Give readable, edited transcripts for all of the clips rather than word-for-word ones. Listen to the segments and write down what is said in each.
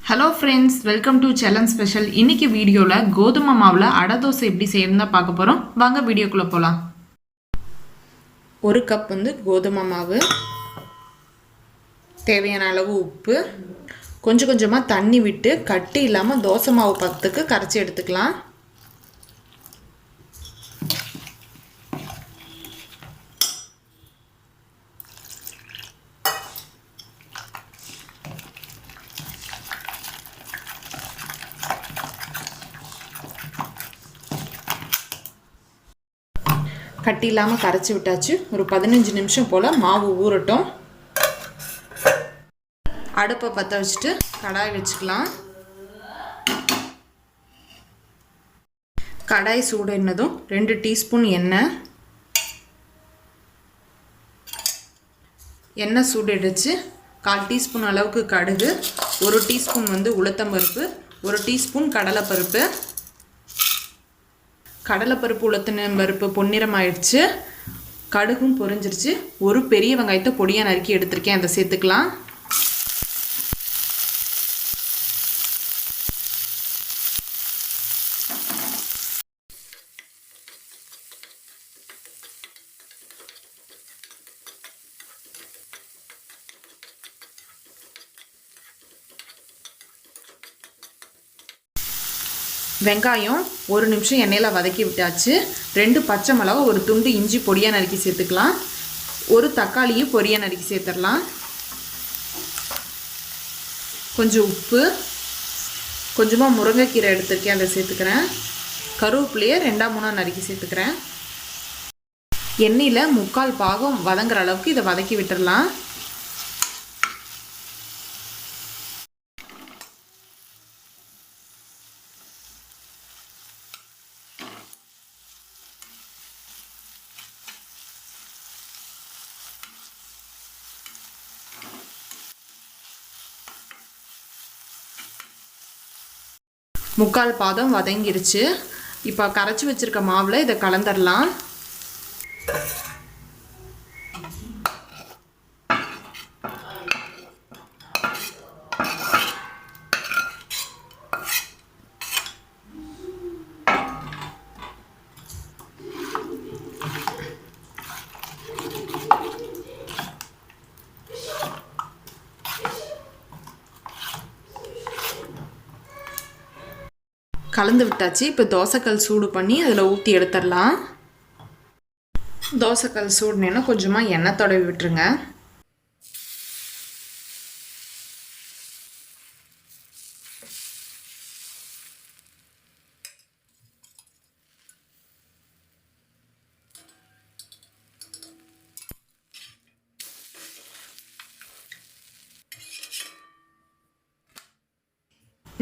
Hello friends, welcome to Challenge Special. இன்னைக்கு வீடியோல கோதுமை மாவுல அடை தோசை எப்படி செய்யறதுன்னு பார்க்க போறோம். வாங்க வீடியோக்குள்ள போலாம். 1 கப் கோதுமை மாவு, தேவையான அளவு உப்பு, கொஞ்சமா தண்ணி விட்டு கட்டி இல்லாம தோசை மாவு பதத்துக்கு கரைச்சி எடுத்துக்கலாம். கட்டி இல்லாமல் கரைச்சி விட்டாச்சு. ஒரு 15 நிமிஷம் போல் மாவு ஊறட்டும். அடுப்பை பற்ற வச்சுட்டு கடாய் வச்சுக்கலாம். கடாய் சூடுனதும் 2 டீஸ்பூன் எண்ணெய் சூடிடுச்சு. 1/4 டீஸ்பூன் அளவுக்கு கடுகு, 1 டீஸ்பூன் உளுத்தம்பருப்பு, 1 டீஸ்பூன் கடலைப்பருப்பு. கடலைப்பருப்பு உளுத்தம் பருப்பு பொன்னிறம் ஆயிடுச்சு. கடுகும் பொரிஞ்சிருச்சு. ஒரு பெரிய வெங்காயத்தை பொடியாக நறுக்கி எடுத்திருக்கேன், அதை சேர்த்துக்கலாம். வெங்காயம் 1 நிமிஷம் எண்ணெயில் வதக்கி விட்டாச்சு. 2 பச்சை மிளகா, ஒரு துண்டு இஞ்சி பொடியாக நறுக்கி சேர்த்துக்கலாம். ஒரு தக்காளியும் பொடியாக நறுக்கி சேர்த்துடலாம். கொஞ்சம் உப்பு, கொஞ்சமாக முருங்கைக்கீரை எடுத்துருக்கேன், அதை சேர்த்துக்கிறேன். கருவேப்பிலையை 2-3 நறுக்கி சேர்த்துக்கிறேன். எண்ணெயில் 3/4 பாகம் வதங்குற அளவுக்கு இதை வதக்கி விட்டுடலாம். முக்கால் பாதம் வதங்கிருச்சு. இப்போ கரைச்சி வச்சிருக்க மாவில் இதை கலந்துடலாம். கலந்து விட்டாச்சு. இப்போ தோசைக்கல் சூடு பண்ணி அதில் ஊற்றி எடுத்துடலாம். தோசைக்கல் சூடுனேன்னா கொஞ்சமாக எண்ணெய் தடவி விட்டுருங்க.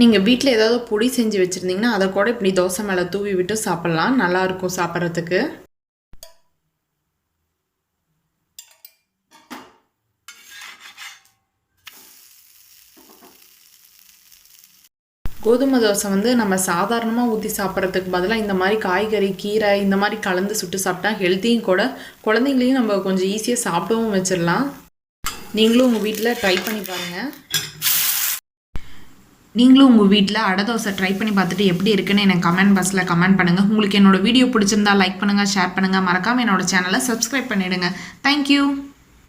நீங்கள் வீட்டில் ஏதாவது பொடி செஞ்சு வச்சுருந்தீங்கன்னா அதை கூட இப்படி தோசை மேலே தூவி விட்டு சாப்பிட்லாம். நல்லாயிருக்கும் சாப்பிட்றதுக்கு. கோதுமை தோசை நம்ம சாதாரணமாக ஊற்றி சாப்பிட்றதுக்கு பதிலாக இந்த மாதிரி காய்கறி, கீரை இந்த மாதிரி கலந்து சுட்டு சாப்பிட்டா ஹெல்த்தியும் கூட. குழந்தைங்களையும் நம்ம கொஞ்சம் ஈஸியாக சாப்பிடவும் வச்சிடலாம். நீங்களும் உங்கள் வீட்டில் ட்ரை பண்ணி பாருங்கள். நீங்களும் உங்கள் வீட்டில் அடை தோசை ட்ரை பண்ணி பார்த்துட்டு எப்படி இருக்குன்னு எனக்கு கமெண்ட் பாக்ஸில் கமெண்ட் பண்ணுங்கள். உங்களுக்கு என்னோடய வீடியோ பிடிச்சிருந்தா லைக் பண்ணுங்கள், ஷேர் பண்ணுங்கள். மறக்காமல் என்னோடய சேனலை சப்ஸ்கிரைப் பண்ணிவிடுங்க. தேங்க்யூ.